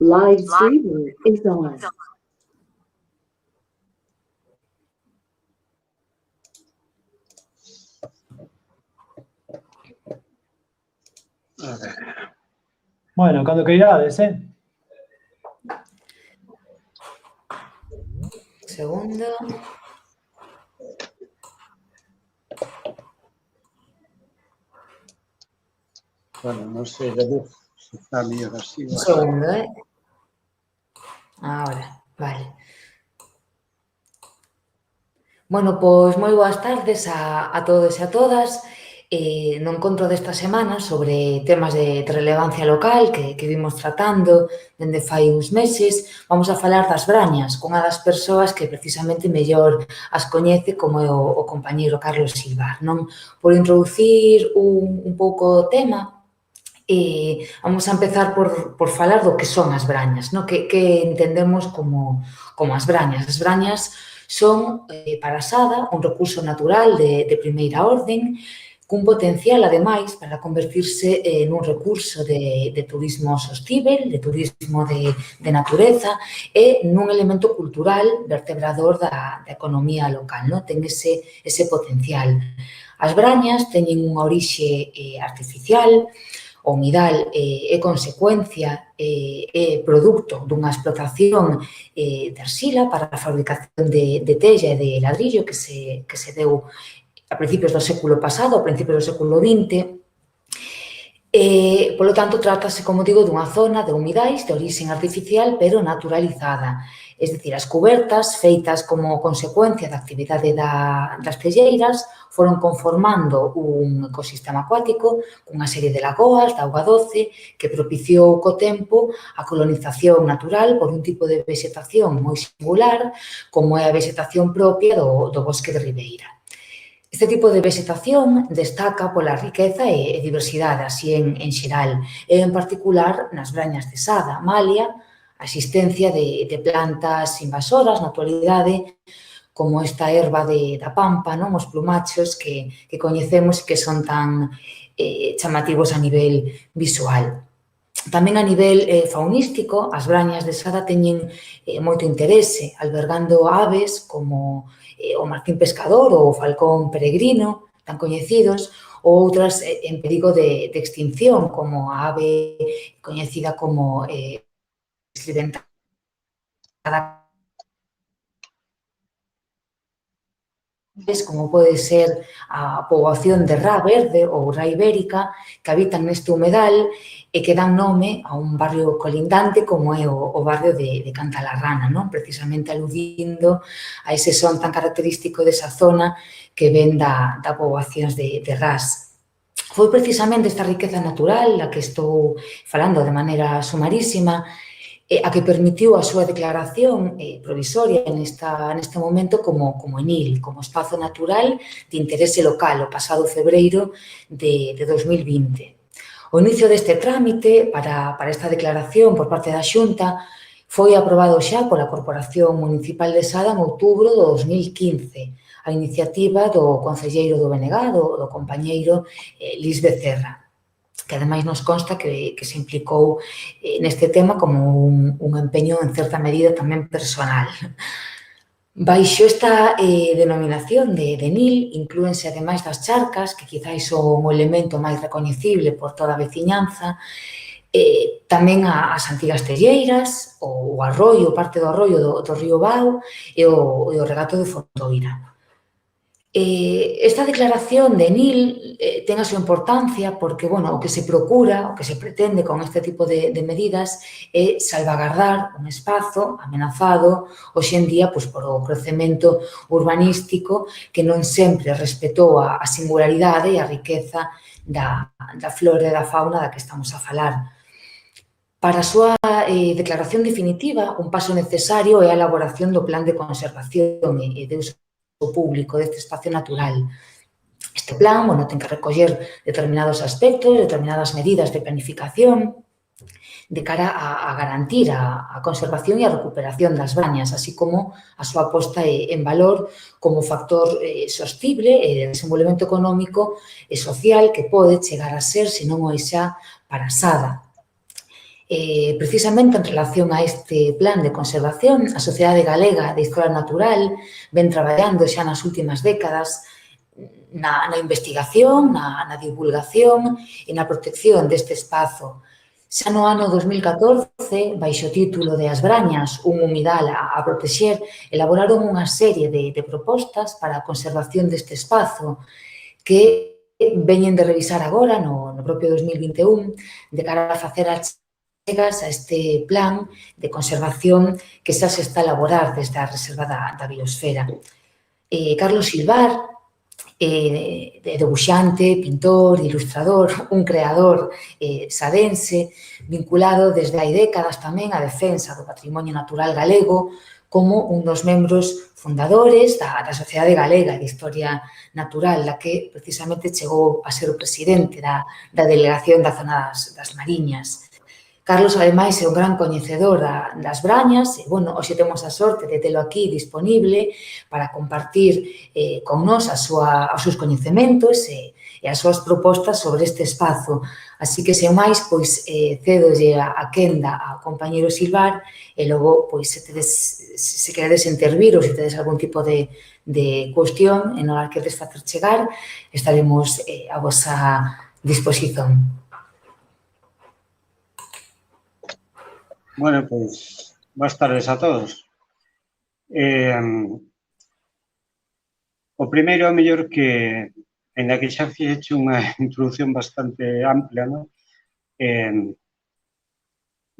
Live streaming is on. A ver. Bueno, cando queirades, Segundo. Bueno, non sei de luz, se está mellor así. Un segundo, Ahora, vale. Bueno, pois moi boas tardes a todos e a todas. No encontro desta semana sobre temas de relevancia local que vimos tratando dende fai uns meses, vamos a falar das brañas, cunha das persoas que precisamente mellor as coñece como é o compañeiro Carlos Silva. Non? Por introducir un pouco o tema, vamos a empezar por falar do que son as brañas, no? Que entendemos como as brañas. As brañas son, para a Sada, un recurso natural de primeira orden, cun potencial, ademais, para convertirse nun recurso de turismo sostível, de turismo de natureza e nun elemento cultural vertebrador da economía local, non? Ten ese potencial. As brañas teñen unha orixe artificial, o humidal é consecuencia e produto dunha explotación de arxila para a fabricación de tella e de ladrillo que se deu a principios do século pasado, a principios do século XX. Polo tanto, trátase, como digo, dunha zona de humidais de orixen artificial, pero naturalizada. Es dicir, as cubertas, feitas como consecuencia da actividade das telleiras, foron conformando un ecosistema acuático cunha serie de lagoas de auga doce que propiciou co tempo a colonización natural por un tipo de vegetación moi singular como é a vegetación propia do bosque de ribeira. Este tipo de vegetación destaca pola riqueza e diversidade, así en xeral, e en particular nas brañas de Sada, Malia, a existencia de plantas invasoras na actualidade, como esta erva da pampa, non? Os plumachos que coñecemos e que son tan chamativos a nivel visual. Tamén a nivel faunístico, as brañas de Sada teñen moito interese, albergando aves como o martín pescador ou o falcón peregrino, tan coñecidos, ou outras en perigo de extinción, como a ave coñecida como escridentada, como pode ser a poboación de Rá Verde ou Rá Ibérica, que habitan neste humedal e que dan nome a un barrio colindante como é o barrio de Cantalarrana, non? Precisamente aludindo a ese son tan característico desa zona que ven da poboacións de Rás. Foi precisamente esta riqueza natural a que estou falando de maneira sumarísima a que permitiu a súa declaración provisoria neste momento como ENIL, como espazo natural de interese local, o pasado febreiro de 2020. O inicio deste trámite para esta declaración por parte da Xunta foi aprobado xa pola Corporación Municipal de Sada en outubro do 2015, a iniciativa do concelleiro do Benegado, do compañeiro Luís Becerra, que ademais nos consta que se implicou neste tema como un empeño en certa medida tamén personal. Baixo esta denominación de NIL inclúense ademais das charcas, que quizáis son o elemento máis recoñecible por toda a veciñanza, tamén as antigas telleiras, o arroio, parte do arroio do río Bao e o regato de Fontoira. Esta declaración de NIL ten a súa importancia porque, bueno, o que se procura, o que se pretende con este tipo de medidas é salvagardar un espazo amenazado hoxe en día por o crecemento urbanístico que non sempre respetou a singularidade e a riqueza da flora e da fauna da que estamos a falar. Para a súa declaración definitiva, un paso necesario é a elaboración do plan de conservación e de uso público deste espacio natural. Este plan, bueno, ten que recoller determinados aspectos, determinadas medidas de planificación de cara a garantir a conservación e a recuperación das brañas, así como a súa posta en valor como factor sostible e de desenvolvemento económico e social que pode chegar a ser, se non o é xa, para a Sada. Precisamente en relación a este plan de conservación, a Sociedade Galega de Historia Natural ven traballando xa nas últimas décadas na investigación, na divulgación e na protección deste espazo. Xa no ano 2014, baixo o título de As Brañas, un humidal a protexer, elaboraron unha serie de propostas para a conservación deste espazo que veñen de revisar agora, no propio 2021, de cara a facer as chegas a este plan de conservación que xa se está a elaborar desde a Reserva da Biosfera. Carlos Silvar, debuxante, pintor, ilustrador, un creador sadense, vinculado desde hai décadas tamén á defensa do patrimonio natural galego, como un dos membros fundadores da Sociedade Galega de Historia Natural, da que precisamente chegou a ser o presidente da delegación da zona das Mariñas. Carlos, ademais, é un gran coñecedor das brañas e, bueno, hoxe temos a sorte de telo aquí disponible para compartir con nós os seus coñecementos e as súas propostas sobre este espazo. Así que, sen máis, pois, cedolle a quenda ao compañeiro Silvar e logo, pois, se queredes intervir ou se tedes algún tipo de cuestión en hora que queredes facer chegar, estaremos a vosa disposición. Bueno, pues, boas tardes a todos. O primeiro, a mellor que, en la que xa fixeche unha introducción bastante amplia, ¿no?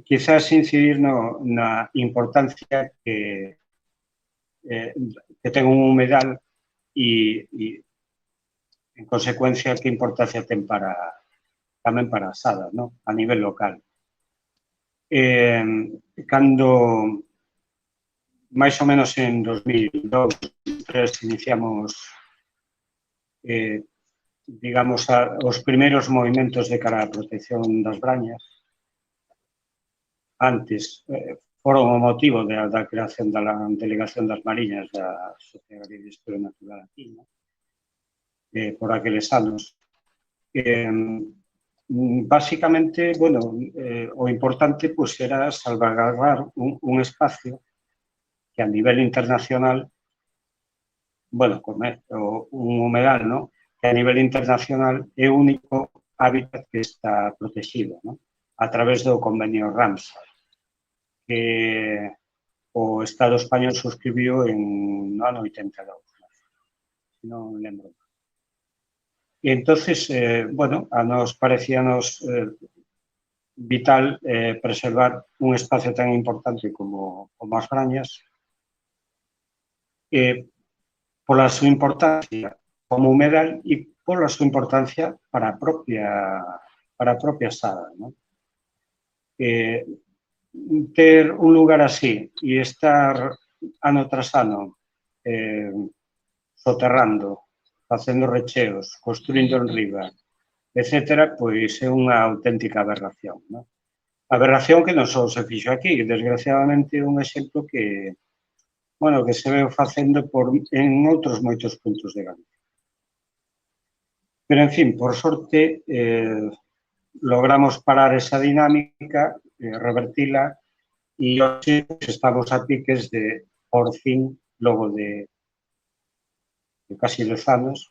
Quizás incidir na importancia que ten un humedal e, en consecuencia, que importancia ten tamén para as hadas, ¿no? A nivel local. Cando máis ou menos en 2002-2003 iniciamos digamos os primeiros movimentos de cara á protección das brañas, antes foron o motivo da creación da Delegación das Mariñas da Sociedade de Historia Natural aquí, por aqueles anos. Básicamente, bueno, o importante pues, era salvaguardar un espacio que a nivel internacional, bueno, un humedal, ¿no? Que a nivel internacional é o único hábitat que está protegido, ¿no? A través do convenio Ramsar, que o Estado español suscribiu no ano 82, non lembro. E entonces, bueno, a nos parecíanos vital preservar un espacio tan importante como as brañas pola súa importancia como humedal e pola súa importancia para a propia sada, ¿no? Ter un lugar así e estar ano tras ano soterrando, facendo recheos, construindo en riba, etcétera, pois é unha auténtica aberración, non? Aberración que non só se fixo aquí, desgraciadamente é un exemplo que, bueno, que se veu facendo en outros moitos puntos de Galicia. Pero, en fin, por sorte, logramos parar esa dinámica, revertila, e hoxe estamos a piques de, por fin, logo de casi 10 anos,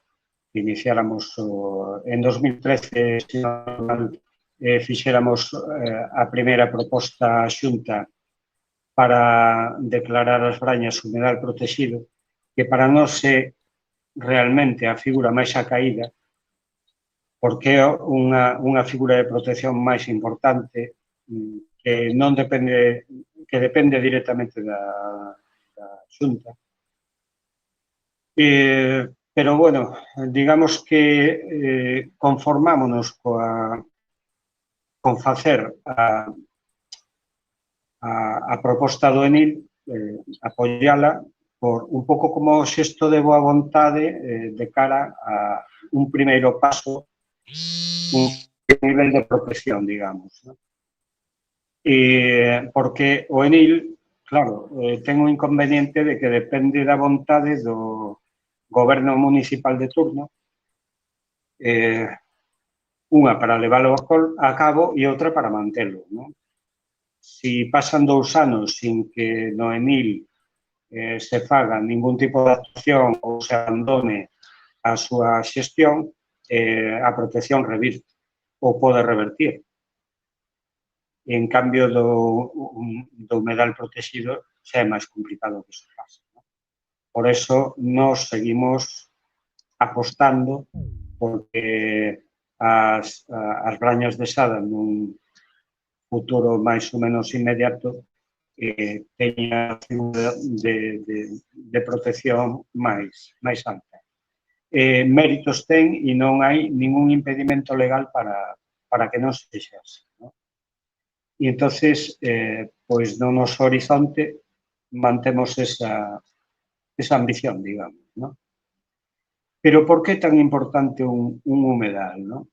que iniciáramos en 2013, fixéramos a primeira proposta á Xunta para declarar as brañas humedal protegido, que para nós é realmente a figura máis acaída, porque é unha figura de protección máis importante que non depende, que depende directamente da Xunta. Pero, bueno, digamos que conformámonos con facer a proposta do ENIL, apoiala por un pouco como xesto de boa vontade de cara a un primeiro paso, un nivel de protección, digamos, ¿no? Porque o ENIL, claro, ten un inconveniente de que depende da vontade do goberno municipal de turno, unha para leválo a cabo e outra para mantelo, non? si pasan 2 anos sin que no ENIL se faga ningún tipo de actuación ou se abandone a súa xestión, a protección revirte ou pode revertir. En cambio, do humedal protegido xa é máis complicado que se pase. Por eso, nos seguimos apostando porque as brañas de Sada nun futuro máis ou menos inmediato teña de protección máis alta. Méritos ten e non hai ningún impedimento legal para que non sexa así. E entonces, pois no noso horizonte mantemos esa ambición, digamos, ¿no? Pero por que é tan importante un humedal, ¿no?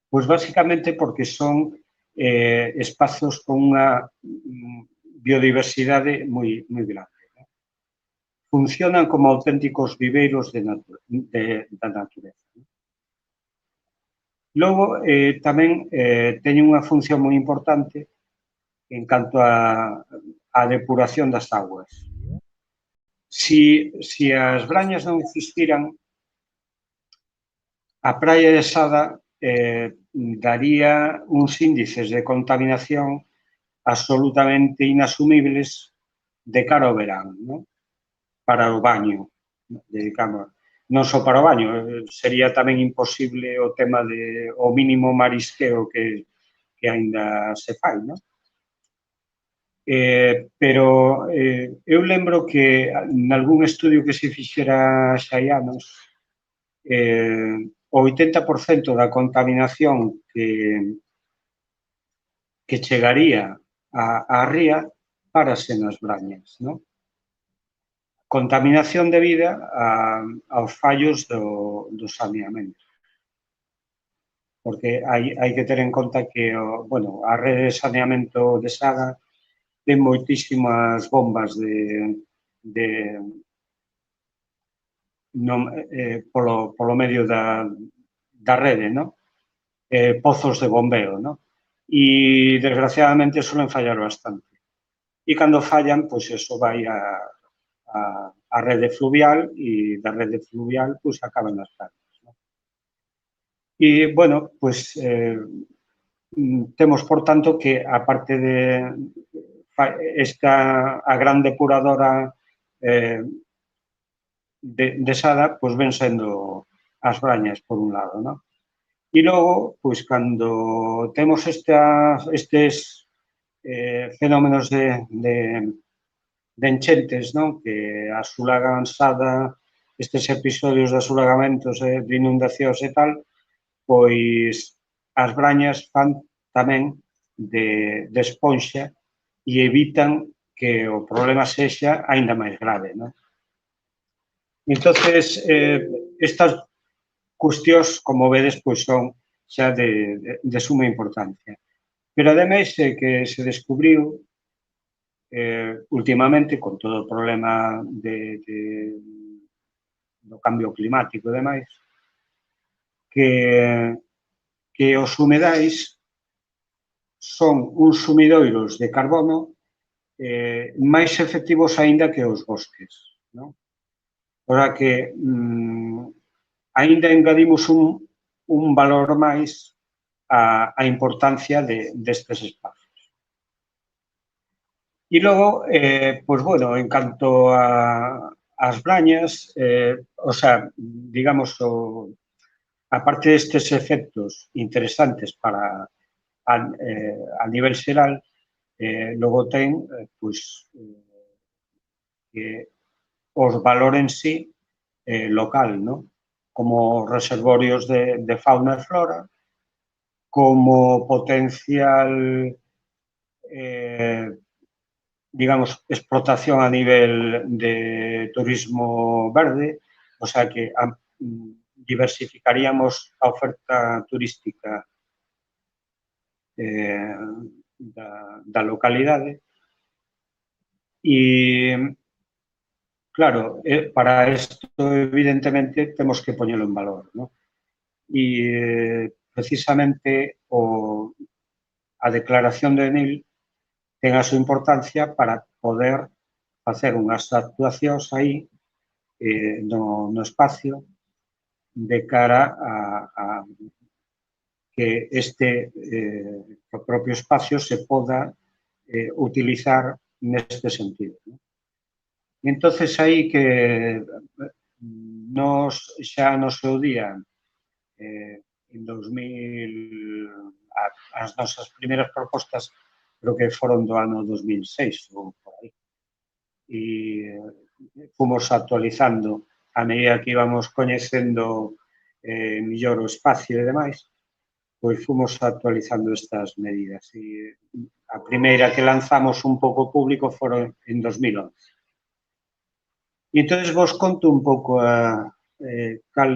Pois basicamente porque son espazos con unha biodiversidade moi grande, ¿no? Funcionan como auténticos viveiros da natureza, ¿no? Logo, tamén teñen unha función moi importante en canto a depuración das augas. Si as brañas non existiran, a praia de Sada daría uns índices de contaminación absolutamente inasumibles de cara ao verán, ¿no? Para o baño, dedicamos. Non só para o baño, sería tamén imposible o tema o mínimo marisqueo que aínda se fai, ¿no? Pero eu lembro que nalgún estudio que se fixera xa hai anos, o 80% da contaminación que chegaría á ría párase nas brañas, ¿no? Contaminación debida aos fallos do saneamento. Porque hai que ter en conta que, bueno, a rede de saneamento de Sada ten moitísimas bombas polo medio da rede, ¿no? Pozos de bombeo, ¿no? E, desgraciadamente, suelen fallar bastante. E cando fallan, pois eso vai a rede fluvial e da rede fluvial, pois acaban nas playas, ¿no? E, bueno, pois temos, por tanto, que, aparte de a gran depuradora de Sada, pois ven sendo as brañas, por un lado, ¿no? E logo, pois, cando temos estes fenómenos de enchentes, non? Que asulagan Sada, estes episodios de asulagamentos, de inundacións e tal, pois as brañas fan tamén de esponxa e evitan que o problema sexa aínda máis grave, non? Entonces, estas cuestións, como vedes, pois son xa de suma importancia. Pero, ademais, que se descubriu últimamente, con todo o problema do cambio climático e demais, que os humedais son uns sumidoiros de carbono máis efectivos aínda que os bosques, non? O sea que aínda engadimos un valor máis a importancia destes espacios. E logo, pois, bueno, en canto ás brañas, o sea, digamos, aparte destes efectos interesantes para a nivel xeral, logo ten, pois, que os valor en sí local, ¿no? Como reservorios de fauna e flora, como potencial, digamos, explotación a nivel de turismo verde, o sea que diversificaríamos a oferta turística da localidade. E, claro, para isto, evidentemente, temos que poñelo en valor, ¿no? E, precisamente, a declaración de ENIL ten a súa importancia para poder facer unhas actuacións aí no espacio de cara a que o propio espacio se poda utilizar neste sentido. Entonces, aí que nos xa no seu día, en 2000, as nosas primeiras propostas creo que foron do ano 2006 ou por aí. E fomos actualizando a medida que íbamos coñecendo mellor o espacio e demais, pois fomos actualizando estas medidas. E a primeira que lanzamos un pouco público foron en 2011. E entón vos conto un pouco cal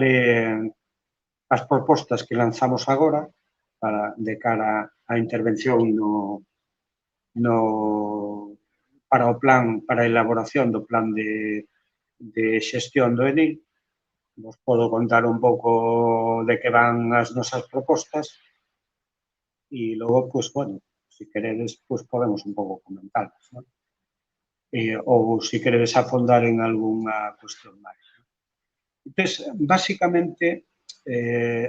as propostas que lanzamos agora de cara á intervención para o plan, para a elaboración do plan de xestión do ENIL. Vos podo contar un pouco de que van as nosas propostas e logo, pois, bueno, se queredes, pois podemos un pouco comentarlas, non? Ou se queredes afondar en algunha cuestión máis. Entón, basicamente,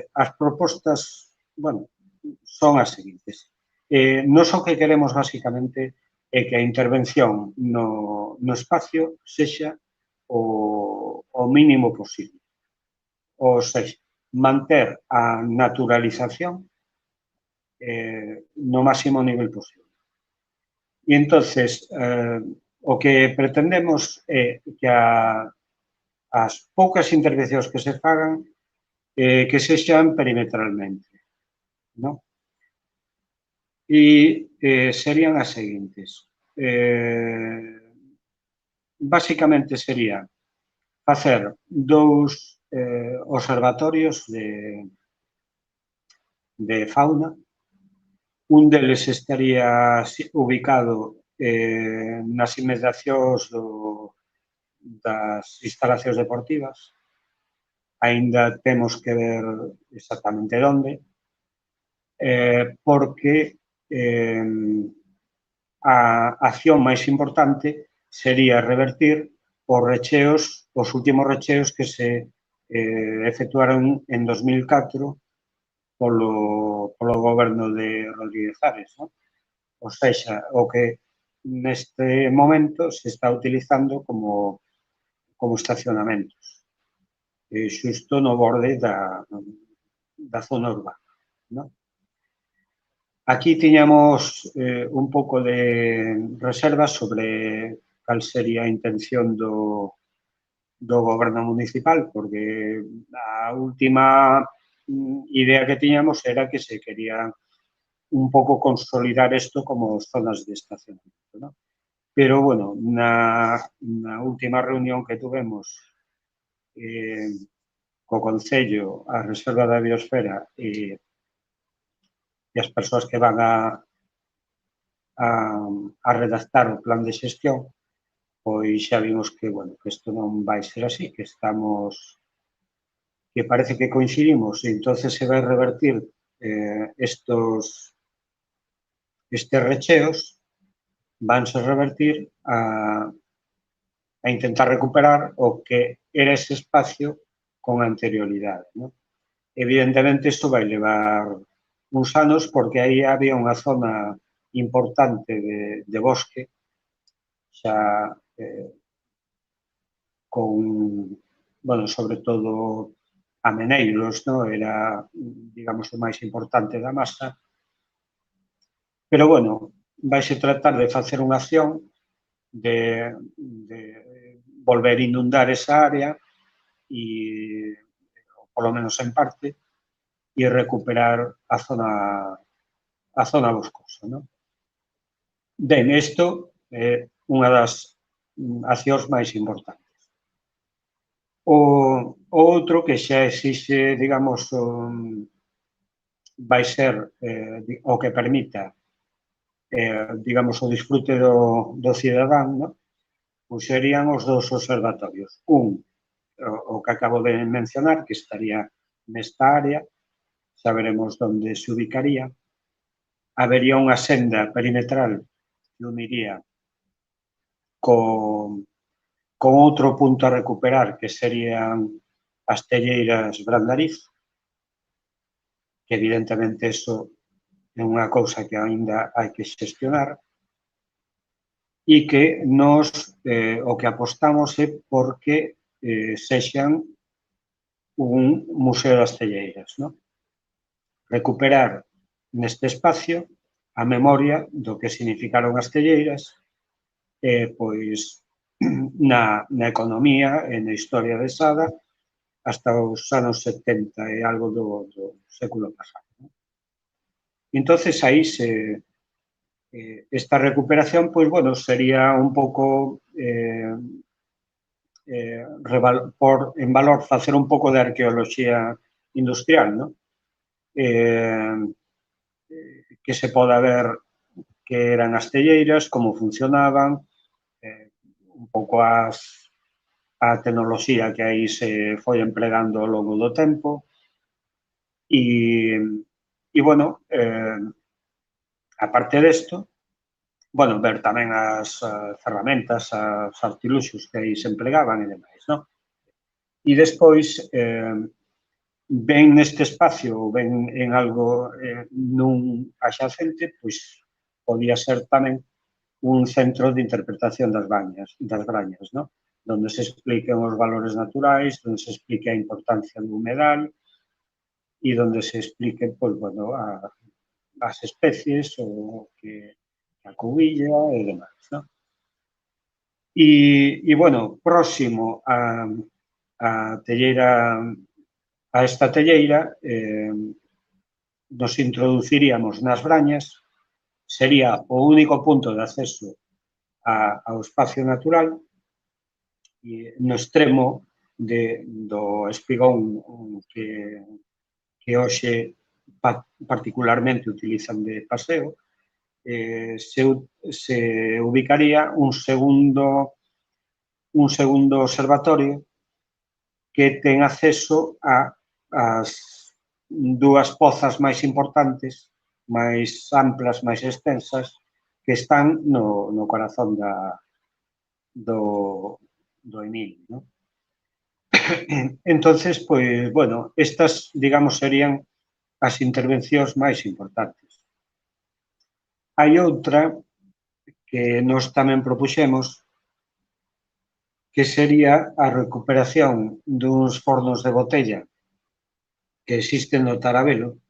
as propostas, bueno, son as seguintes. Nos o que queremos, basicamente, é que a intervención no espacio sexa o mínimo posible. Ou seja, manter a naturalización no máximo nivel posible. E entonces, o que pretendemos é que as poucas intervencións que se fagan que sexan perimetralmente, non? E serían as seguintes. Basicamente sería facer 2 observatorios de fauna. Un deles estaría ubicado nas inmediacións das instalacións deportivas. Aínda temos que ver exactamente onde, porque a acción máis importante sería revertir os últimos recheos que se efectuaron en 2004 polo goberno de Rodríguez Ares, non? O sexa, o que neste momento se está utilizando como estacionamentos, xusto no borde da zona urbana, non? Aquí tiñamos un pouco de reservas sobre cal sería a intención do goberno municipal, porque a última idea que tiñamos era que se quería un pouco consolidar isto como zonas de estacionamento, non? Pero, bueno, na última reunión que tuvemos co Concello, a Reserva da Biosfera e as persoas que van a redactar o plan de xestión, pois xa vimos que, bueno, que isto non vai ser así, que parece que coincidimos e entonces se vai revertir estes recheos, vanse revertir a intentar recuperar o que era ese espacio con anterioridade, non? Evidentemente, isto vai levar uns anos porque aí había unha zona importante de bosque xa con, bueno, sobre todo ameneiros, non? Era, digamos, o máis importante da masa. Pero, bueno, vaise tratar de facer unha acción de volver a inundar esa área e, polo menos en parte, e recuperar a zona boscosa, non? Ben, isto é unha das accións máis importantes. O outro que xa exixe, digamos, vai ser o que permita, digamos, o disfrute do cidadán, non? Pois serían os 2 observatorios. Un, o que acabo de mencionar, que estaría nesta área, xa veremos onde se ubicaría. Habería unha senda perimetral que uniría con outro punto a recuperar, que serían as telleiras Brandariz, que evidentemente eso é unha cousa que aínda hai que xestionar, e que nos o que apostamos é porque sexan un museo das telleiras, non? Recuperar neste espacio a memoria do que significaron as telleiras pois na economía e na historia de Sada hasta os anos 70 e algo do século pasado. Entonces aí esta recuperación, pois, bueno, sería un pouco por en valor facer un pouco de arqueoloxía industrial, non? Que se poda ver que eran as telleiras, como funcionaban, un pouco a tecnoloxía que aí se foi empregando ao longo do tempo e bueno, aparte desto, bueno, ver tamén as ferramentas, os artiluxos que aí se emplegaban e demais, non? E despois, ben neste espacio ou ben en algo nun axacente, pois podía ser tamén un centro de interpretación das brañas, non? Donde se expliquen os valores naturais, donde se explique a importancia do humedal e donde se explique, pois, bueno, as especies, o que a cubilla e demais, non? E, bueno, próximo a telleira, a esta telleira, nos introduciríamos nas brañas, sería o único punto de acceso ao espacio natural no extremo do espigón que hoxe particularmente utilizan de paseo, se ubicaría un segundo observatorio que ten acceso ás dúas pozas máis importantes, máis amplas, máis extensas, que están no corazón do Emil, non? Entonces, pois, bueno, estas, digamos, serían as intervencións máis importantes. Hai outra que nós tamén propuxemos, que sería a recuperación duns fornos de botella que existen no Tarabelo,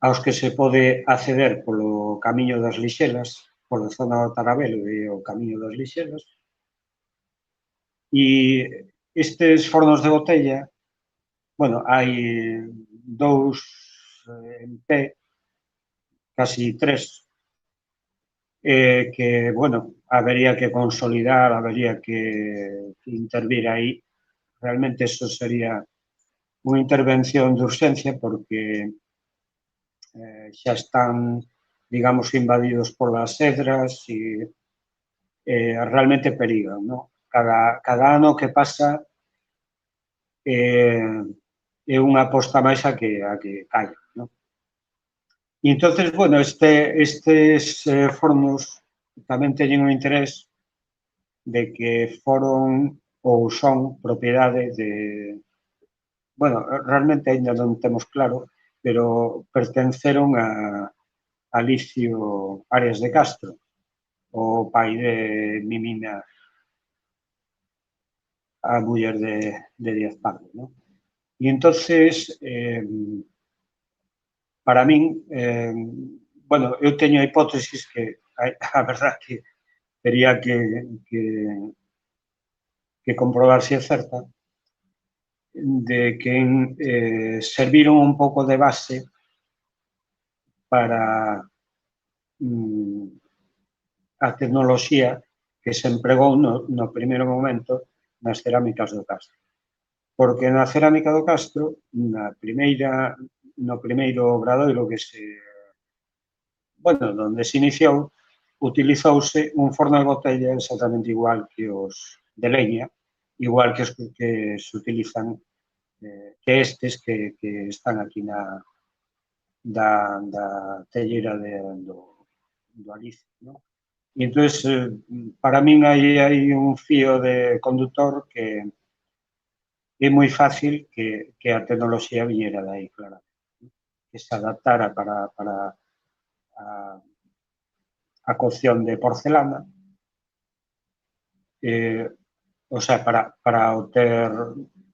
aos que se pode acceder polo Camiño das Lixelas, pola zona do Tarabelo e o Camiño das Lixelas. E estes fornos de botella, bueno, hai dous en pé, casi tres, que, bueno, habería que consolidar, habería que intervir aí. Realmente eso sería unha intervención de urxencia porque xa están, digamos, invadidos polas cedras e realmente perigan, non? Cada ano que pasa é unha aposta máis a que caigan, non? E entonces, bueno, estes fornos tamén teñen un interés de que foron ou son propiedade de, bueno, realmente ainda non temos claro, pero pertenceron a Alicio Arias de Castro, o pai de Mimina, a muller de Díaz Pardo, non? E entonces, para min, bueno, eu teño a hipótesis que a verdade que tería que comprobar se é certa, de que serviron un pouco de base para a tecnoloxía que se empregou no primeiro momento nas cerámicas do Castro. Porque na cerámica do Castro, no primeiro obradoiro que donde se iniciou, utilizouse un forno de botella exactamente igual que os de leña, igual que os que se utilizan, que estes que están aquí da telleira Alicia, ¿no? E entón, para min hai un fío de conductor que é moi fácil que a tecnoloxía viñera de aí, claro, que se adaptara para a cocción de porcelana, o sea, para obter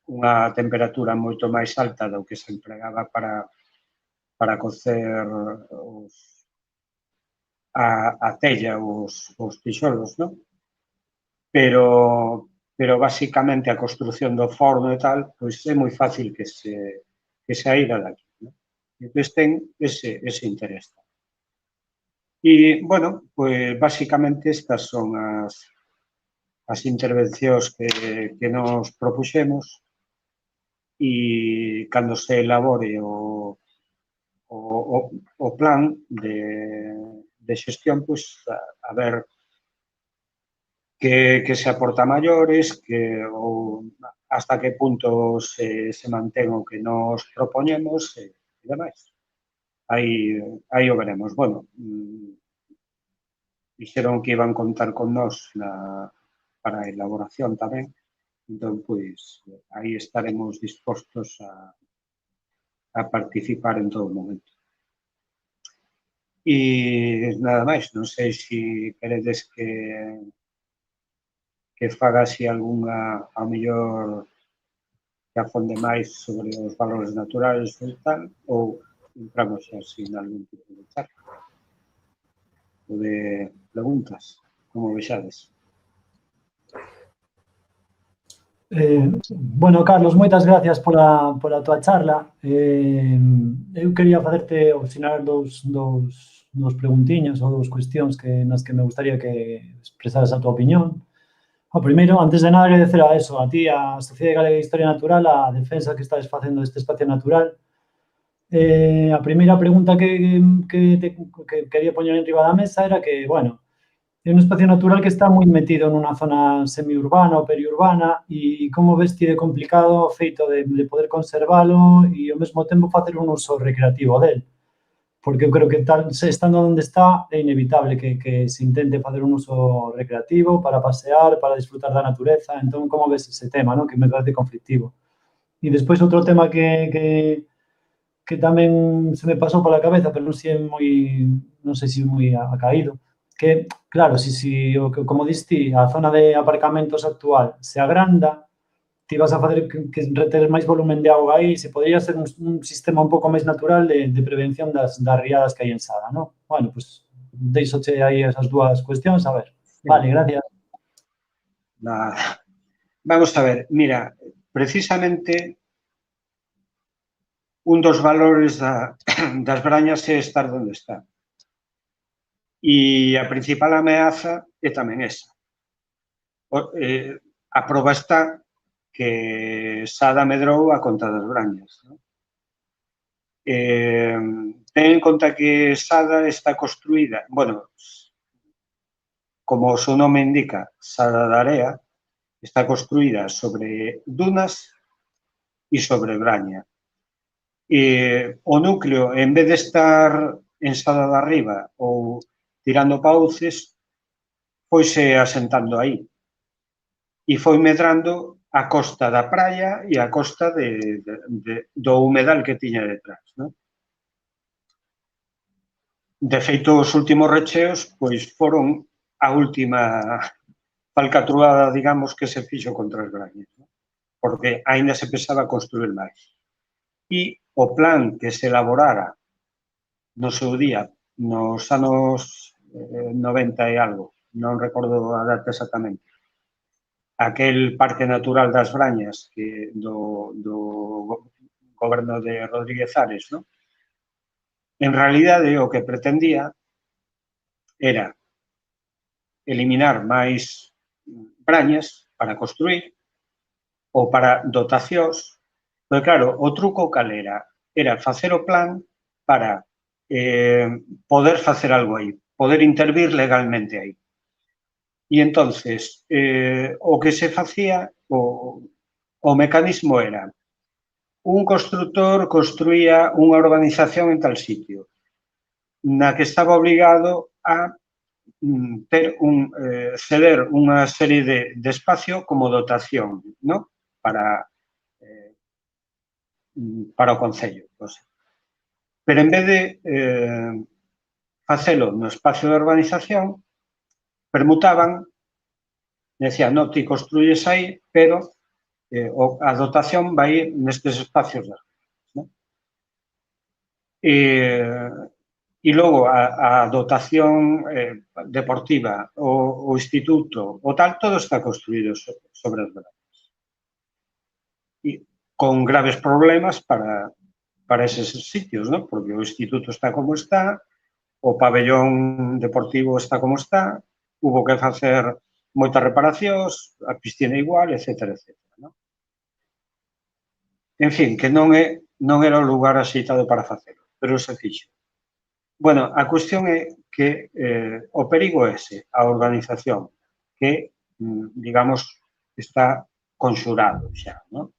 unha temperatura moito máis alta do que se empregaba para cocer a tella, os tixolos, non? Pero basicamente a construción do forno e tal, pois é moi fácil que se aira daqui, non? Entón ten ese interés. E, bueno, pois basicamente estas son as intervencións que nos propuxemos e cando se elabore o plan de xestión, pois a ver que se aporta maiores, ou hasta que punto se mantén o que nos propoñemos e demais. Aí o veremos. Bueno, dixeron que iban contar con nós para a elaboración tamén, entón, pois, aí estaremos dispostos a participar en todo momento. E nada máis, non sei se queredes que faga así algunha, ao mellor, que afonde máis sobre os valores naturales e tal, ou entramos así en algún tipo de charla ou de preguntas, como vexades. Bueno, Carlos, moitas gracias pola tua charla. Eu quería facerte ou sinar dous preguntiños ou dous cuestións nas que me gustaría que expresaras a tua opinión. Primeiro, antes de nada, agradecer a ti, a Sociedade Galega de Historia Natural, a defensa que estades facendo deste espacio natural. A primeira pregunta que quería poñer en riba da mesa era que, bueno, é un espacio natural que está moi metido nunha zona semiurbana ou periurbana e como ves ti de complicado o feito de poder conservalo e ao mesmo tempo facer un uso recreativo del. Porque eu creo que estando onde está é inevitable que se intente facer un uso recreativo para pasear, para disfrutar da natureza. Entón, como ves ese tema, que me parece conflictivo? E despois outro tema que tamén se me pasou pola cabeza, pero non sei se é moi acaído, que, claro, como diste, a zona de aparcamentos actual se agranda, ti vas a facer que reter máis volumen de auga aí, se podría ser un sistema un pouco máis natural de prevención das riadas que hai en Sada, non? Bueno, pois, deixoche aí esas dúas cuestións, a ver. Vale, gracias. Vamos a ver, mira, precisamente un dos valores das brañas é estar onde está. E a principal ameaza é tamén esa. A proba está que Sada medrou a conta das brañas. Ten en conta que Sada está construída, bueno, como o seu nome indica, Sada da Area, está construída sobre dunas e sobre braña. O núcleo, en vez de estar en Sada da Riba ou tirando pauces, foise asentando aí. E foi medrando a costa da praia e a costa do humedal que tiña detrás. De feito, os últimos recheos foron a última falcatruada, digamos, que se fixo contra as brañas, porque aínda se pensaba construir máis. E o plan que se elaborara no seu día, nos anos 90 e algo, non recordo a data exactamente, aquel Parque Natural das Brañas do goberno de Rodríguez Ares, en realidade o que pretendía era eliminar máis brañas para construir ou para dotacións, pero claro, o truco cal era? Era facer o plan para poder facer algo aí, poder intervir legalmente aí. E entonces, o que se facía, o mecanismo era, un constructor construía unha urbanización en tal sitio, na que estaba obligado a ceder unha serie de espacio como dotación, ¿no? Para o Concello. Pero en vez de facelo no espacio de urbanización, permutaban, decían, no, ti construyes aí, pero a dotación vai ir nestes espacios de urbanización, ¿no? E logo a dotación deportiva, o instituto, o tal, todo está construído sobre as veredas. E con graves problemas para eses sitios, ¿no? Porque o instituto está como está, o pabellón deportivo está como está, hubo que facer moitas reparacións, a piscina igual, etcétera, etcétera, ¿no? En fin, que non era o lugar axeitado para facelo, pero se fixo. Bueno, a cuestión é que o perigo é ese, a organización, que, digamos, está conxurado xa, non?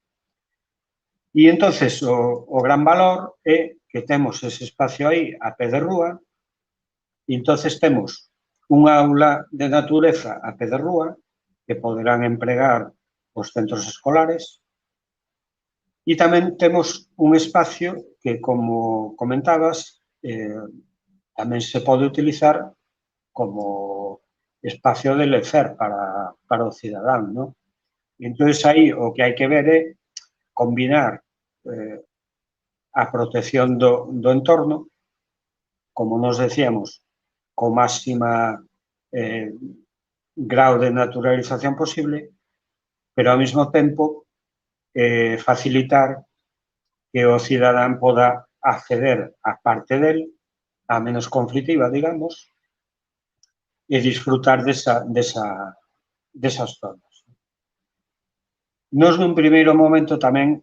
E entonces o gran valor é que temos ese espacio aí a pé de rúa e entonces temos unha aula de natureza a pé de rúa que poderán empregar os centros escolares e tamén temos un espacio que, como comentabas, tamén se pode utilizar como espacio de lecer para o cidadán, non? E entón, aí o que hai que ver é combinar a protección do entorno, como nos decíamos, co máxima grau de naturalización posible, pero ao mesmo tempo facilitar que o cidadán poda acceder a parte del, a menos conflitiva, digamos, e disfrutar desas zonas. Nos, nun primeiro momento, tamén,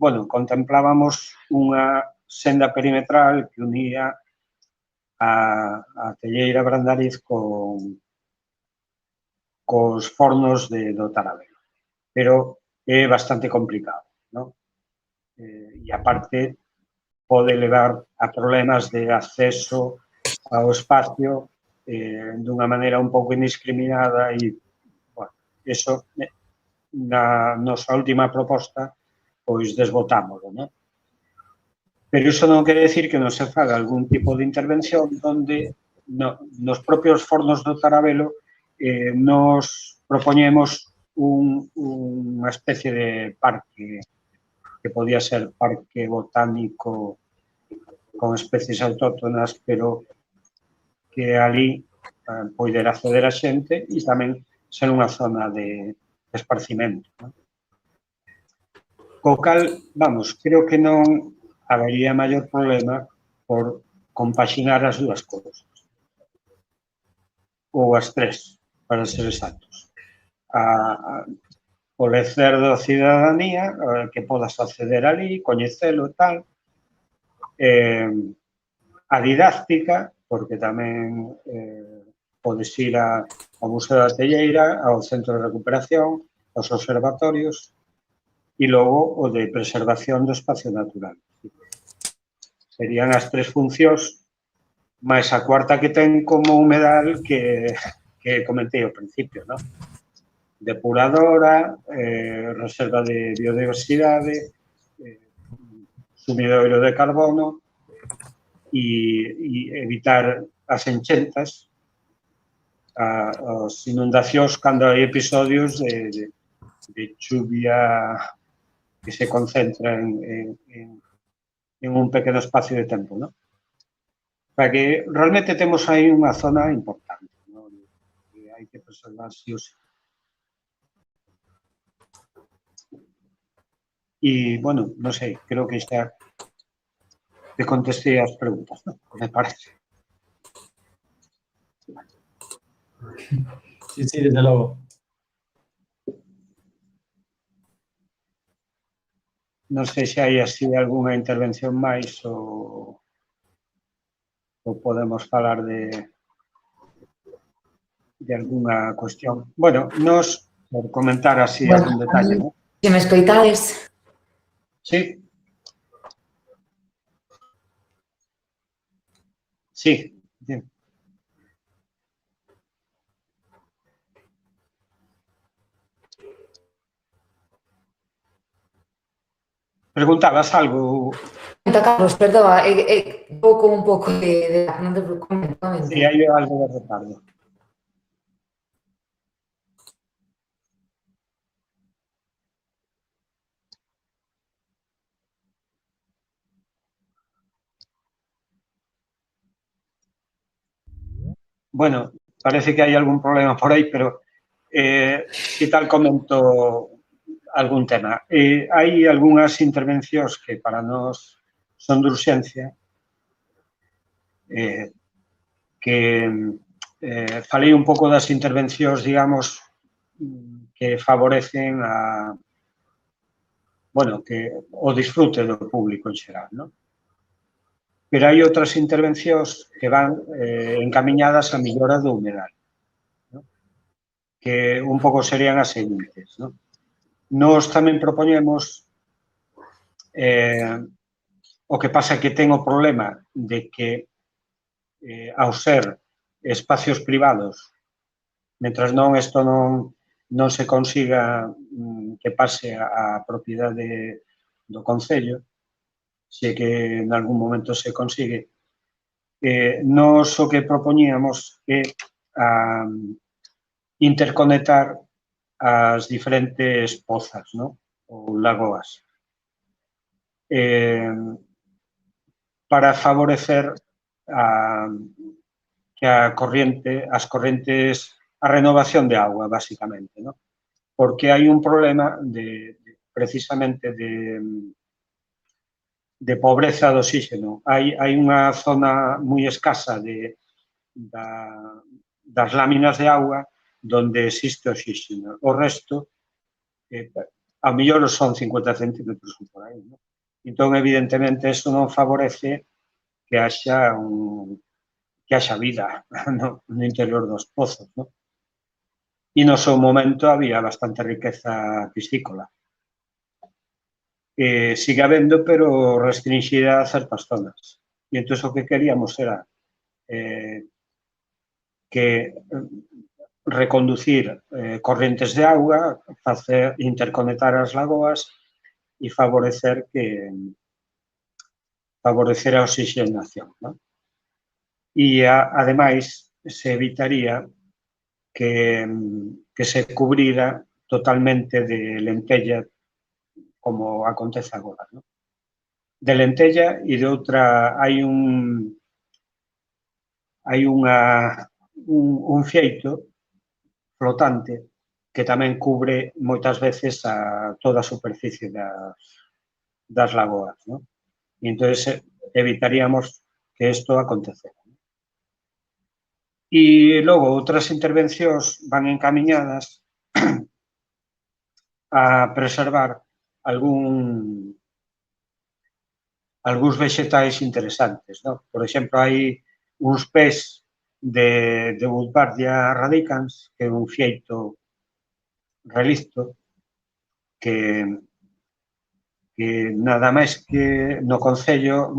bueno, contemplábamos unha senda perimetral que unía a Telleira Brandariz cos fornos do Tarabelo, pero é bastante complicado, non? E, aparte, pode levar a problemas de acceso ao espacio dunha maneira un pouco indiscriminada e, bueno, eso, na nosa última proposta, pois desbotámoslo, non? Pero iso non quere decir que non se faga algún tipo de intervención onde nos propios fornos do Tarabelo nos propoñemos unha especie de parque que podía ser parque botánico con especies autóctonas, pero que ali poder acceder a xente e tamén ser unha zona de esparcimento. Co cal, vamos, creo que non habería maior problema por compaxinar as dúas cousas. Ou as tres, para ser exactos. O lecer da cidadanía, que podas acceder ali, coñecelo e tal. A didáctica, porque tamén podes ir ao Museo da Telleira, ao Centro de Recuperación, aos observatorios, e logo o de preservación do espacio natural. Serían as tres funcións, máis a cuarta que ten como humedal que comentei ao principio, non? Depuradora, reserva de biodiversidade, sumidoiro de carbono e evitar as enchentas, as inundacións cando hai episodios de chuvia que se concentra en un pequeno espacio de tempo, non? Para que realmente temos aí unha zona importante, non? Que hai que preservar sí ou sí. E, bueno, non sei, creo que xa te contestei as preguntas, non? Me parece. Sí, sí, desde logo. Non sei se hai así algunha intervención máis ou podemos falar de algunha cuestión. Bueno, nos, por comentar así algún detalle, non? Se me escoitades. Sí. Sí. Preguntabas algo? Carlos, perdoa, vou con un pouco de non te preocupes, Sí, hai algo de retardo. Bueno, parece que hai algún problema por aí, pero que tal comento algún tema. Hai algunhas intervencións que para nós son de urxencia, que falei un pouco das intervencións, digamos, que favorecen que o disfrute do público en xeral, non? Pero hai outras intervencións que van encamiñadas á millora do humedal, non? Que un pouco serían as seguintes, non? Nós tamén propoñemos o que pasa que ten o problema de que ao ser espacios privados, mentras isto non se consiga que pase a propiedade do Concello, se que en algún momento se consigue, nós o que propoñíamos é interconectar as diferentes pozas, non? Ou lagoas, para favorecer que as correntes, a renovación de auga, basicamente, non? Porque hai un problema precisamente de pobreza de oxígeno. Hai unha zona moi escasa das láminas de auga donde existe oxígeno. O resto, a mellor son 50 centímetros por aí, non? Entón, evidentemente, iso non favorece que haxa vida no interior dos pozos, non? E no seu momento había bastante riqueza piscícola. Sigue habendo, pero restringida a certas zonas. E entón, o que queríamos era que reconducir correntes de auga, interconectar as lagoas e favorecer a oxigenación, non? E, ademais, se evitaría que se cubrira totalmente de lentella, como acontece agora, non? De lentella e de outra, hai un fieito flotante que tamén cubre moitas veces toda a superficie das lagoas, non? E entón evitaríamos que isto acontecera. E logo, outras intervencións van encamiñadas a preservar algúns vexetais interesantes, non? Por exemplo, hai uns pés de Woodbardia radicans, que é un fieito relicto que nada máis que no Concello,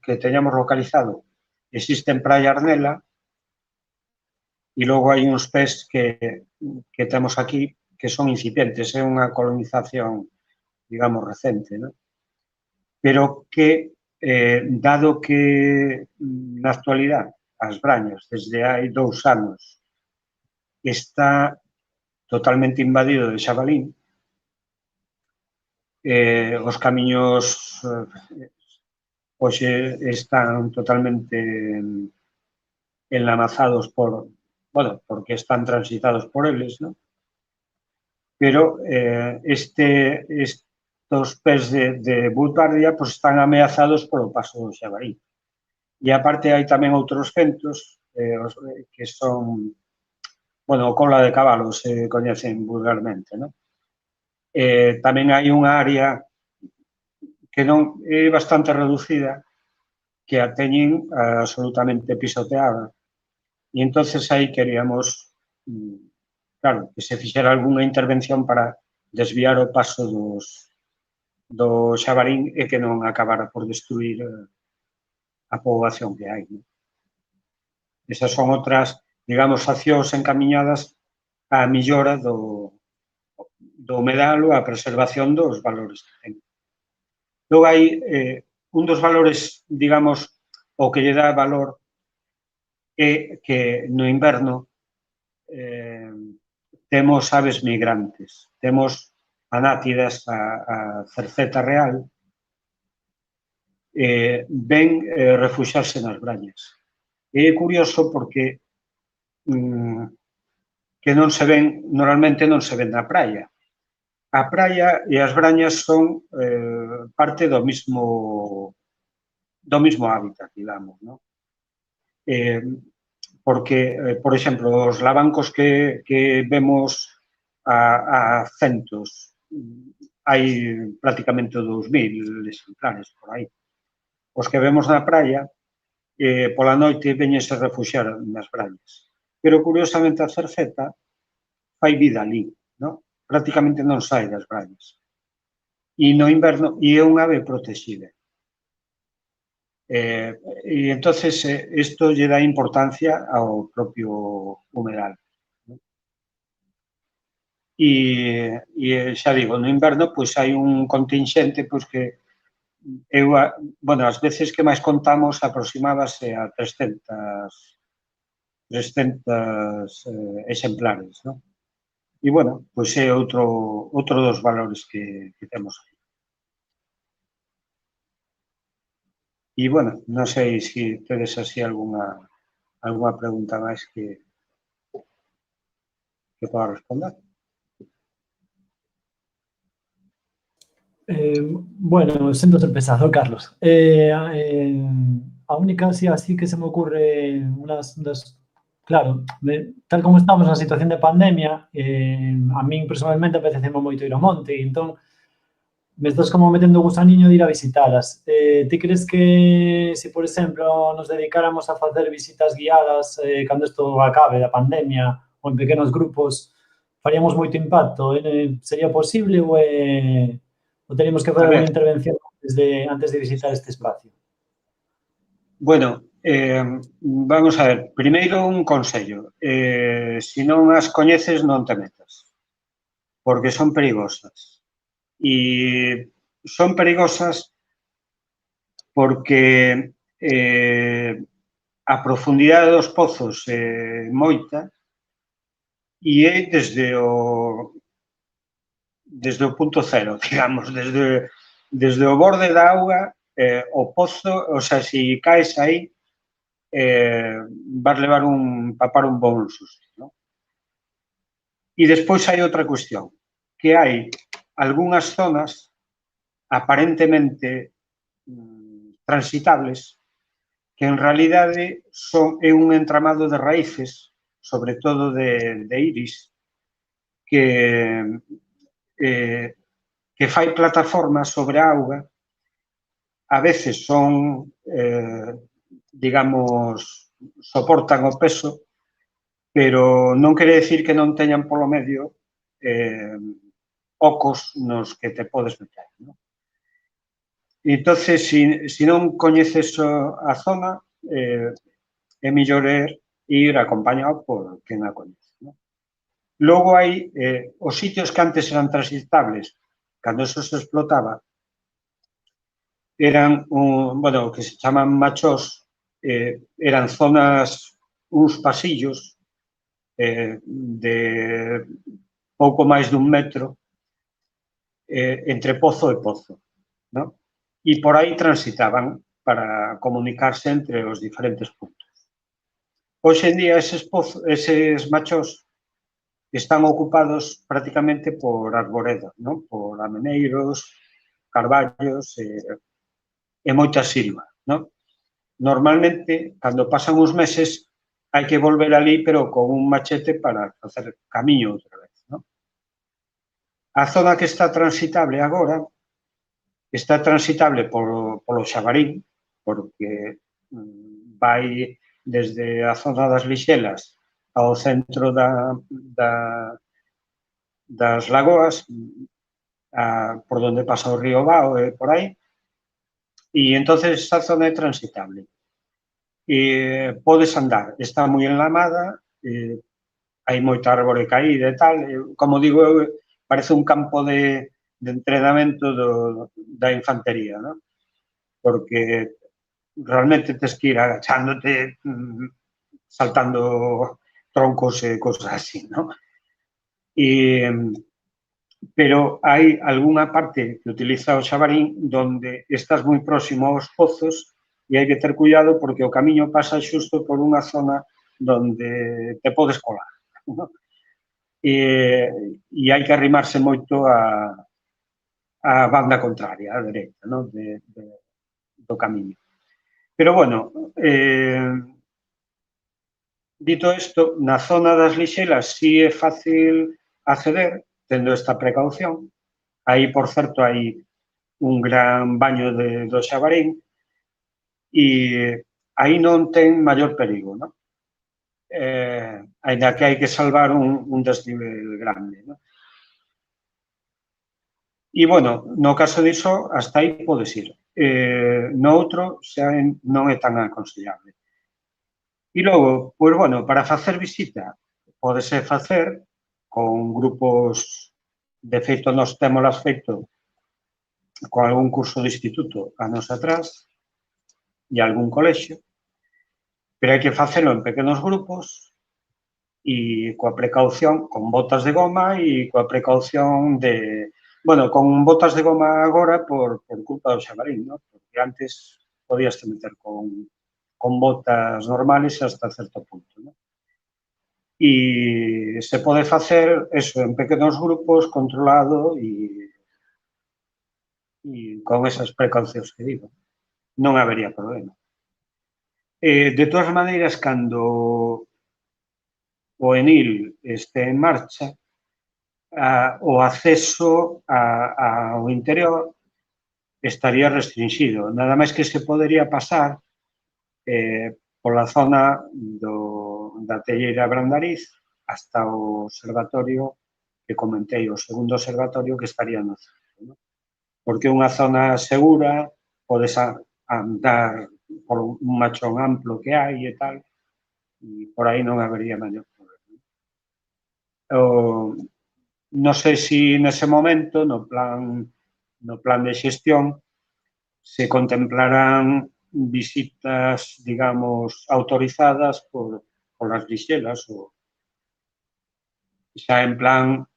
que teñamos localizado, existe en Praia Arnela, e logo hai uns pés que temos aquí que son incipientes, é unha colonización, digamos, recente, non? Pero que, dado que na actualidade as Brañas, desde hai 2 anos, está totalmente invadido de xabalín, os camiños hoxe están totalmente enlamazados porque están transitados por eles, non? Pero estos pés de Woodbardia están ameazados polo paso do xabalí. E aparte hai tamén outros fentos que son, o cola de cabalo se coñecen vulgarmente, non? Tamén hai unha área que non é bastante reducida, que a teñen absolutamente pisoteada. E entonces aí queríamos, claro, que se fixera algunha intervención para desviar o paso do xabarín e que non acabara por destruir a poboación que hai. Esas son outras, digamos, accións encamiñadas á millora do humedal ou á preservación dos valores que ten. Logo hai un dos valores, digamos, o que lle dá valor é que no inverno temos aves migrantes, temos anátidas, a cerceta real, ven refuxarse nas brañas. E é curioso porque que non se ven, normalmente non se ven na praia. A praia e as brañas son parte do mismo hábitat, digamos, non? Porque, por exemplo, os lavancos que vemos a centos, hai prácticamente 2000 exemplares por aí. Os que vemos na praia, pola noite veñense refuxiar nas brañas. Pero, curiosamente, a cerceta fai vida ali, non? Prácticamente non sai das brañas. E no inverno, e é unha ave protexida. E entonces isto lle dá importancia ao propio humedal. E xa digo, no inverno pois hai un contingente pois que eu, bueno, as veces que máis contamos aproximábase a 300 exemplares, non? E, bueno, pois é outro dos valores que temos aí. E, bueno, non sei se tedes así algunha pregunta máis que poda responder. Bueno, siento ser pesado, Carlos. A única así que se me ocurre, claro, tal como estamos na situación de pandemia, a min personalmente apeteceme moito ir ao monte, entón me estás como metendo o gusaniño de ir a visitalas. Ti crees que se, por exemplo, nos dedicáramos a facer visitas guiadas cando isto acabe da pandemia ou en pequenos grupos, faríamos moito impacto? Sería posible ou teríamos que fazer unha intervención antes de visitar este espacio? Bueno, vamos a ver. Primeiro, un consello. Se non as coñeces, non te metas, porque son perigosas. E son perigosas porque a profundidade dos pozos é moita e é desde o punto cero, digamos, desde o borde da auga, o pozo, o sea, se caes aí, vas papar un bon susto, non? E despois hai outra cuestión, que hai algunhas zonas aparentemente transitables que en realidade é un entramado de raíces, sobre todo de iris, que fai plataformas sobre a auga. A veces son, digamos, soportan o peso, pero non quere decir que non teñan polo medio ocos nos que te podes meter, non? Entón, se non coñeces a zona, é mellor ir acompañado por quen a coñece, non? Logo hai os sitios que antes eran transitables, cando eso se explotaba, eran, bueno, que se chaman machós, eran zonas, uns pasillos de pouco máis dun metro entre pozo e pozo, non? E por aí transitaban para comunicarse entre os diferentes puntos. Hoxe en día eses machós están ocupados prácticamente por arboredos, non? Por ameneiros, carballos e moita silva, non? Normalmente, cando pasan uns meses, hai que volver ali, pero con un machete para facer camiño outra vez, non? A zona que está transitable agora está transitable polo Xabarín, porque vai desde a zona das Lixelas ao centro das lagoas, por onde pasa o río Vao e por aí, e entonces esa zona é transitable. Podes andar, está moi enlamada, hai moita árbore caída e tal, como digo, parece un campo de entrenamento da infantería, ¿no? Porque realmente tens que ir agachándote, saltando troncos e cosas así, ¿no? Pero hai algunha parte que utiliza o xabarín donde estás moi próximo aos pozos e hai que ter cuidado porque o camiño pasa xusto por unha zona donde te podes colar, ¿no? E hai que arrimarse moito a banda contraria, a dereita, ¿no? Do camiño. Pero, bueno, dito isto, na zona das lixelas si é fácil acceder, tendo esta precaución. Aí, por certo, hai un gran baño do xabarín e aí non ten maior perigo, ¿no? Ainda que hai que salvar un desnivel grande, ¿no? E, bueno, no caso diso, hasta aí podes ir. No outro, xa non é tan aconsellable. E logo, pois, bueno, para facer visita, pódese facer con grupos, de feito, nos témolas feito con algún curso de instituto anos atrás e algún colexio, pero hai que facelo en pequenos grupos e coa precaución, con botas de goma e coa precaución de... Bueno, con botas de goma agora por culpa do xabarín, ¿no? Porque antes podías te meter con botas normales hasta certo punto, ¿no? E se pode facer eso en pequenos grupos, controlado e con esas precaucións que digo. Non habería problema. De todas maneiras, cando o ENIL este en marcha, o acceso ao interior estaría restringido. Nada máis que se podería pasar pola zona da Telleira Brandariz hasta o observatorio que comentei, o segundo observatorio que estaría no centro, ¿no? Porque é unha zona segura, podes andar por un machón amplo que hai e tal, e por aí non habería maior problema. Non sei se nese momento, no plan de xestión, se contemplarán visitas, digamos, autorizadas polas lixelas ou xa en plan,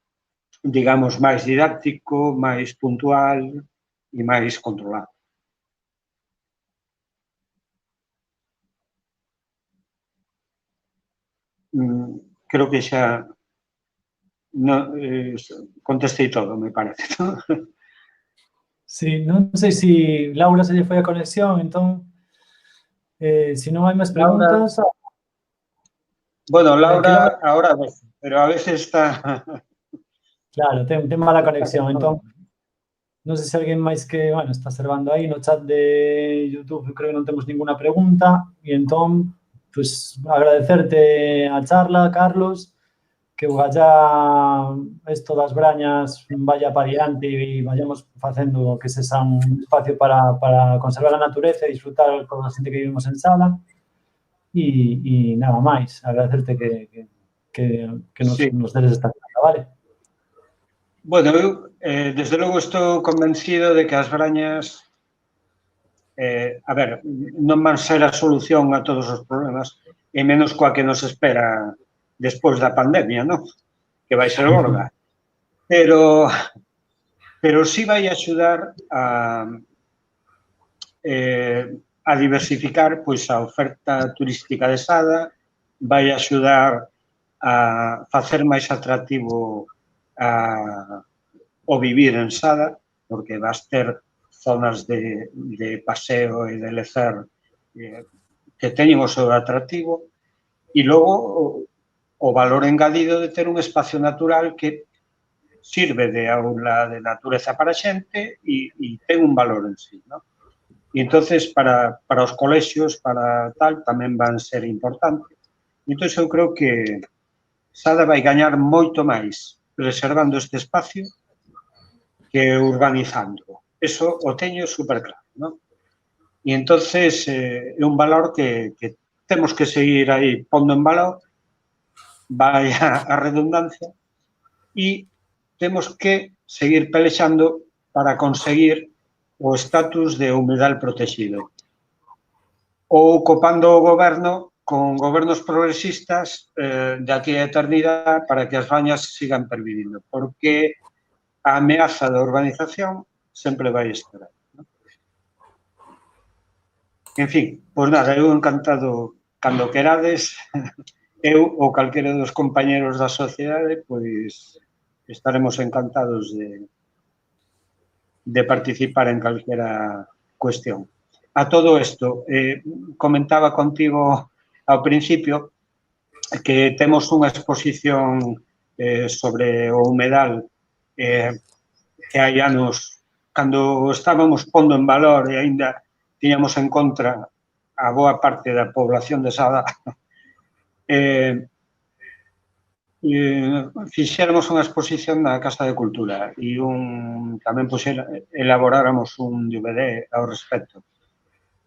digamos, máis didáctico, máis puntual e máis controlado. Creo que xa contestei todo, me parece, ¿no? Sí, non sei se Laura se lle foi a conexión, entón, se non hai máis preguntas... Bueno, Laura ahora vez, pero a veces está... Claro, ten mala conexión, entón, non sei se alguén máis que, bueno, está observando aí no chat de YouTube, creo que non temos ninguna pregunta, e entón, pues, agradecerte a charla, Carlos, que o gallá isto das brañas vaya para diante e vayamos facendo que sexa un espacio para conservar a natureza e disfrutar con a xente que vivimos en Sala. E nada máis, agradecerte que nos deres esta charla, vale? Bueno, eu, desde logo, estou convencido de que as brañas, a ver, non van ser a solución a todos os problemas, e menos coa que nos espera despois da pandemia, non? Que vai ser gorda. Pero sí vai axudar a diversificar, pois, a oferta turística de Sada, vai axudar a facer máis atractivo o vivir en Sada, porque vas ter zonas de paseo e de lecer que teñen o seu atractivo, e logo o valor engadido de ter un espacio natural que sirve de aula de natureza para a xente e ten un valor en sí, ¿no? E entonces para os colexios, para tal, tamén van ser importantes. Entón, eu creo que Sada vai gañar moito máis reservando este espacio que urbanizando. Eso o teño super claro, ¿no? E entonces é un valor que temos que seguir aí pondo en valor, vai a redundancia, e temos que seguir pelexando para conseguir o estatus de humedal protegido. Ou copando o goberno con gobernos progresistas de aquí a eternidade para que as bañas sigan pervivindo, porque a ameaza da urbanización sempre vai estar. En fin, pois nada, eu encantado, cando querades, eu ou calquera dos compañeros da sociedade, pois estaremos encantados de participar en calquera cuestión. A todo isto, comentaba contigo ao principio que temos unha exposición sobre o humedal que hai anos, cando estábamos pondo en valor e aínda tiñamos en contra a boa parte da población de Sada, fixéramos unha exposición na Casa de Cultura e tamén elaboráramos un DVD ao respecto.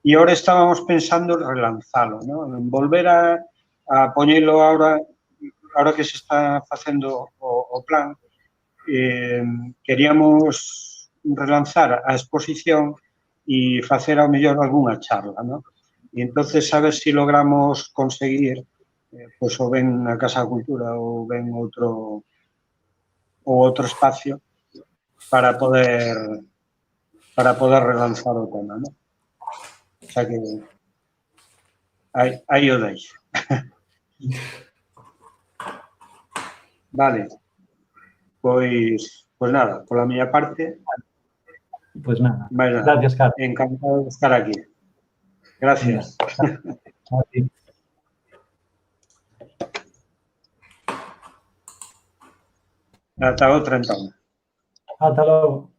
E agora estábamos pensando en relanzalo, en volver a poñelo agora que se está facendo o plan, queríamos relanzar a exposición e facer ao mellor algunha charla, E entonces a ver se logramos conseguir pois ou ben a Casa da Cultura ou ben outro espacio para poder relanzar o tema, O sea que aí o deixo. Vale. Pois nada, pola miña parte. Pois nada. Gracias, Carlos. Encantado de estar aquí. Gracias. Ata outra, entón. Ata logo.